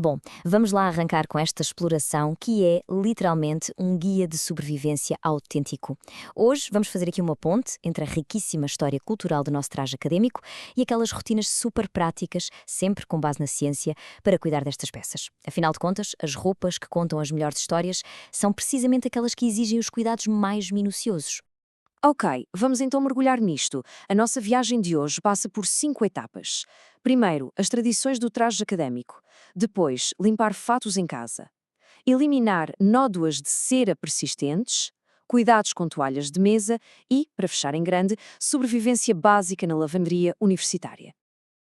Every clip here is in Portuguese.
Bom, vamos lá arrancar com esta exploração que é literalmente um guia de sobrevivência autêntico. Hoje vamos fazer aqui uma ponte entre a riquíssima história cultural do nosso traje académico e aquelas rotinas super práticas, sempre com base na ciência, para cuidar destas peças. Afinal de contas, as roupas que contam as melhores histórias são precisamente aquelas que exigem os cuidados mais minuciosos. Ok, vamos então mergulhar nisto. A nossa viagem de hoje passa por 5 etapas. Primeiro, as tradições do traje académico. Depois, limpar fatos em casa. Eliminar nódoas de cera persistentes. Cuidados com toalhas de mesa e, para fechar em grande, sobrevivência básica na lavanderia universitária.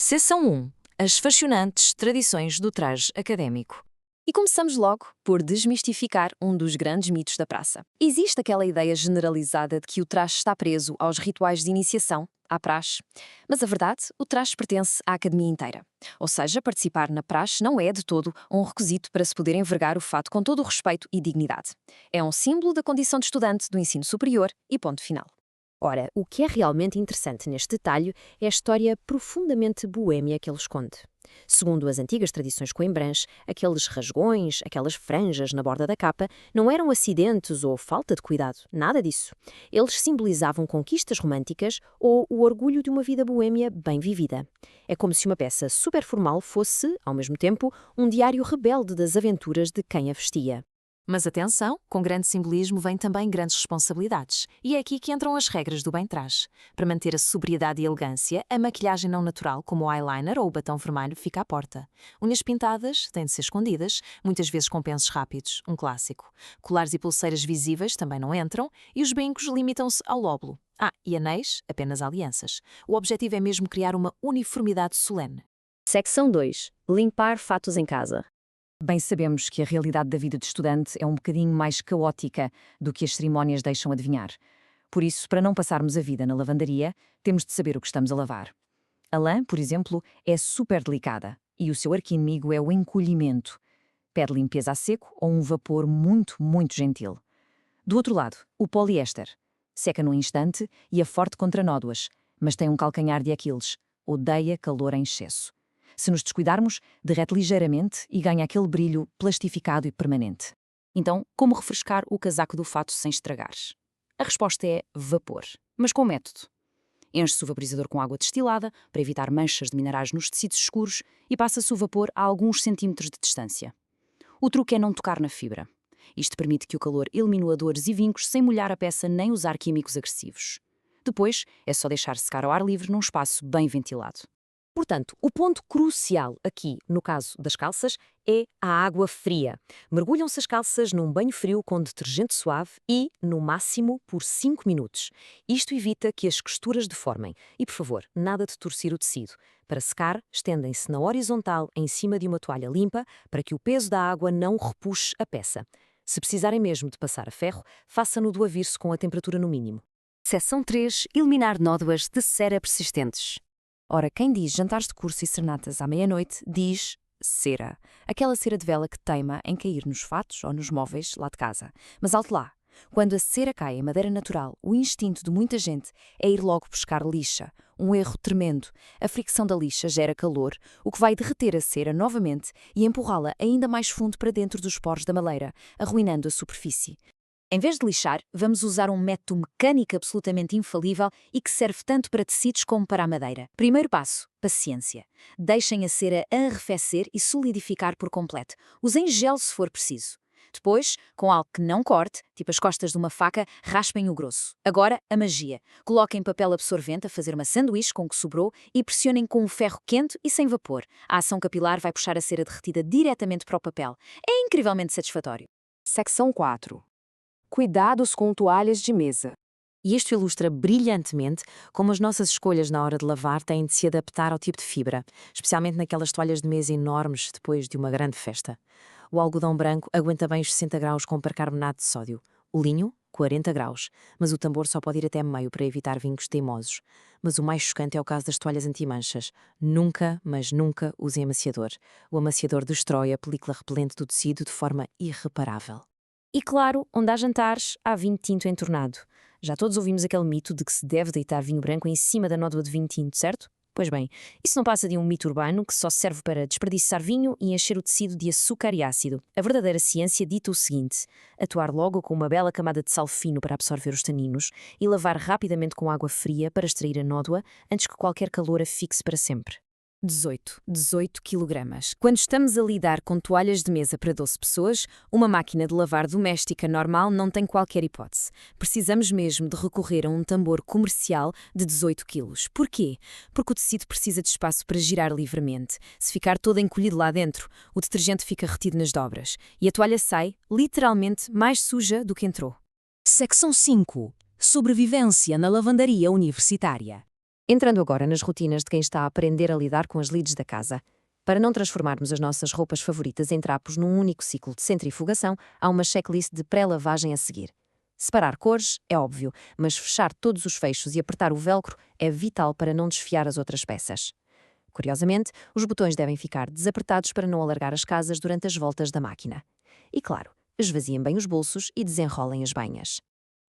Seção 1. As fascinantes tradições do traje académico. E começamos logo por desmistificar um dos grandes mitos da praça. Existe aquela ideia generalizada de que o traje está preso aos rituais de iniciação, à praxe. Mas a verdade, o traje pertence à academia inteira. Ou seja, participar na praxe não é de todo um requisito para se poder envergar o fato com todo o respeito e dignidade. É um símbolo da condição de estudante do ensino superior e ponto final. Ora, o que é realmente interessante neste detalhe é a história profundamente boêmia que ele esconde. Segundo as antigas tradições coimbrãs, aqueles rasgões, aquelas franjas na borda da capa, não eram acidentes ou falta de cuidado, nada disso. Eles simbolizavam conquistas românticas ou o orgulho de uma vida boêmia bem vivida. É como se uma peça super formal fosse, ao mesmo tempo, um diário rebelde das aventuras de quem a vestia. Mas atenção, com grande simbolismo vêm também grandes responsabilidades. E é aqui que entram as regras do bem-traje. Para manter a sobriedade e elegância, a maquilhagem não natural, como o eyeliner ou o batom vermelho, fica à porta. Unhas pintadas têm de ser escondidas, muitas vezes com pensos rápidos, um clássico. Colares e pulseiras visíveis também não entram, e os brincos limitam-se ao lóbulo. E anéis, apenas alianças. O objetivo é mesmo criar uma uniformidade solene. Secção 2. Limpar fatos em casa. Bem sabemos que a realidade da vida de estudante é um bocadinho mais caótica do que as cerimónias deixam adivinhar. Por isso, para não passarmos a vida na lavandaria, temos de saber o que estamos a lavar. A lã, por exemplo, é super delicada e o seu arqui-inimigo é o encolhimento. Pede limpeza a seco ou um vapor muito, muito gentil. Do outro lado, o poliéster. Seca num instante e é forte contra nódoas, mas tem um calcanhar de Aquiles. Odeia calor em excesso. Se nos descuidarmos, derrete ligeiramente e ganha aquele brilho plastificado e permanente. Então, como refrescar o casaco do fato sem estragar? A resposta é vapor, mas com método. Enche-se o vaporizador com água destilada para evitar manchas de minerais nos tecidos escuros e passa-se o vapor a alguns centímetros de distância. O truque é não tocar na fibra. Isto permite que o calor elimine odores e vincos sem molhar a peça nem usar químicos agressivos. Depois, é só deixar secar ao ar livre num espaço bem ventilado. Portanto, o ponto crucial aqui, no caso das calças, é a água fria. Mergulham-se as calças num banho frio com detergente suave e, no máximo, por 5 minutos. Isto evita que as costuras deformem. E, por favor, nada de torcer o tecido. Para secar, estendem-se na horizontal em cima de uma toalha limpa para que o peso da água não repuxe a peça. Se precisarem mesmo de passar a ferro, faça-no do avesso com a temperatura no mínimo. Seção 3. Eliminar nódoas de cera persistentes. Ora, quem diz jantares de curso e serenatas à meia-noite, diz cera. Aquela cera de vela que teima em cair nos fatos ou nos móveis lá de casa. Mas alto lá. Quando a cera cai em madeira natural, o instinto de muita gente é ir logo buscar lixa. Um erro tremendo. A fricção da lixa gera calor, o que vai derreter a cera novamente e empurrá-la ainda mais fundo para dentro dos poros da maleira, arruinando a superfície. Em vez de lixar, vamos usar um método mecânico absolutamente infalível e que serve tanto para tecidos como para a madeira. Primeiro passo, paciência. Deixem a cera arrefecer e solidificar por completo. Usem gel se for preciso. Depois, com algo que não corte, tipo as costas de uma faca, raspem o grosso. Agora, a magia. Coloquem papel absorvente a fazer uma sanduíche com o que sobrou e pressionem com um ferro quente e sem vapor. A ação capilar vai puxar a cera derretida diretamente para o papel. É incrivelmente satisfatório. Secção 4. Cuidados com toalhas de mesa. E isto ilustra brilhantemente como as nossas escolhas na hora de lavar têm de se adaptar ao tipo de fibra, especialmente naquelas toalhas de mesa enormes depois de uma grande festa. O algodão branco aguenta bem os 60 graus com percarbonato de sódio. O linho, 40 graus, mas o tambor só pode ir até meio para evitar vincos teimosos. Mas o mais chocante é o caso das toalhas antimanchas. Nunca, mas nunca usem amaciador. O amaciador destrói a película repelente do tecido de forma irreparável. E claro, onde há jantares, há vinho tinto entornado. Já todos ouvimos aquele mito de que se deve deitar vinho branco em cima da nódoa de vinho tinto, certo? Pois bem, isso não passa de um mito urbano que só serve para desperdiçar vinho e encher o tecido de açúcar e ácido. A verdadeira ciência dita o seguinte: atuar logo com uma bela camada de sal fino para absorver os taninos e lavar rapidamente com água fria para extrair a nódoa antes que qualquer calor a fixe para sempre. 18 quilogramas. Quando estamos a lidar com toalhas de mesa para 12 pessoas, uma máquina de lavar doméstica normal não tem qualquer hipótese. Precisamos mesmo de recorrer a um tambor comercial de 18 quilos. Porquê? Porque o tecido precisa de espaço para girar livremente. Se ficar todo encolhido lá dentro, o detergente fica retido nas dobras e a toalha sai, literalmente, mais suja do que entrou. Secção 5. Sobrevivência na lavandaria universitária. Entrando agora nas rotinas de quem está a aprender a lidar com as lides da casa. Para não transformarmos as nossas roupas favoritas em trapos num único ciclo de centrifugação, há uma checklist de pré-lavagem a seguir. Separar cores é óbvio, mas fechar todos os fechos e apertar o velcro é vital para não desfiar as outras peças. Curiosamente, os botões devem ficar desapertados para não alargar as casas durante as voltas da máquina. E claro, esvaziem bem os bolsos e desenrolem as bainhas.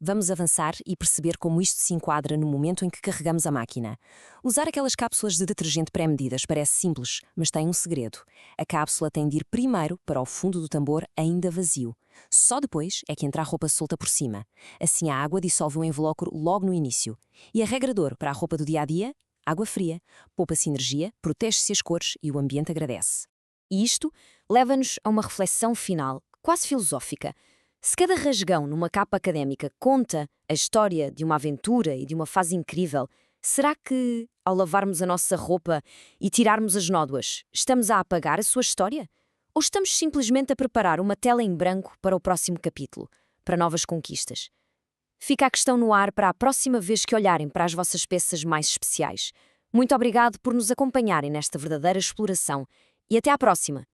Vamos avançar e perceber como isto se enquadra no momento em que carregamos a máquina. Usar aquelas cápsulas de detergente pré-medidas parece simples, mas tem um segredo. A cápsula tem de ir primeiro para o fundo do tambor ainda vazio. Só depois é que entra a roupa solta por cima. Assim a água dissolve o invólucro logo no início. E a regra de ouro para a roupa do dia-a-dia? Água fria. Poupa-se energia, protege-se as cores e o ambiente agradece. E isto leva-nos a uma reflexão final, quase filosófica. Se cada rasgão numa capa académica conta a história de uma aventura e de uma fase incrível, será que, ao lavarmos a nossa roupa e tirarmos as nódoas, estamos a apagar a sua história? Ou estamos simplesmente a preparar uma tela em branco para o próximo capítulo, para novas conquistas? Fica a questão no ar para a próxima vez que olharem para as vossas peças mais especiais. Muito obrigado por nos acompanharem nesta verdadeira exploração e até à próxima!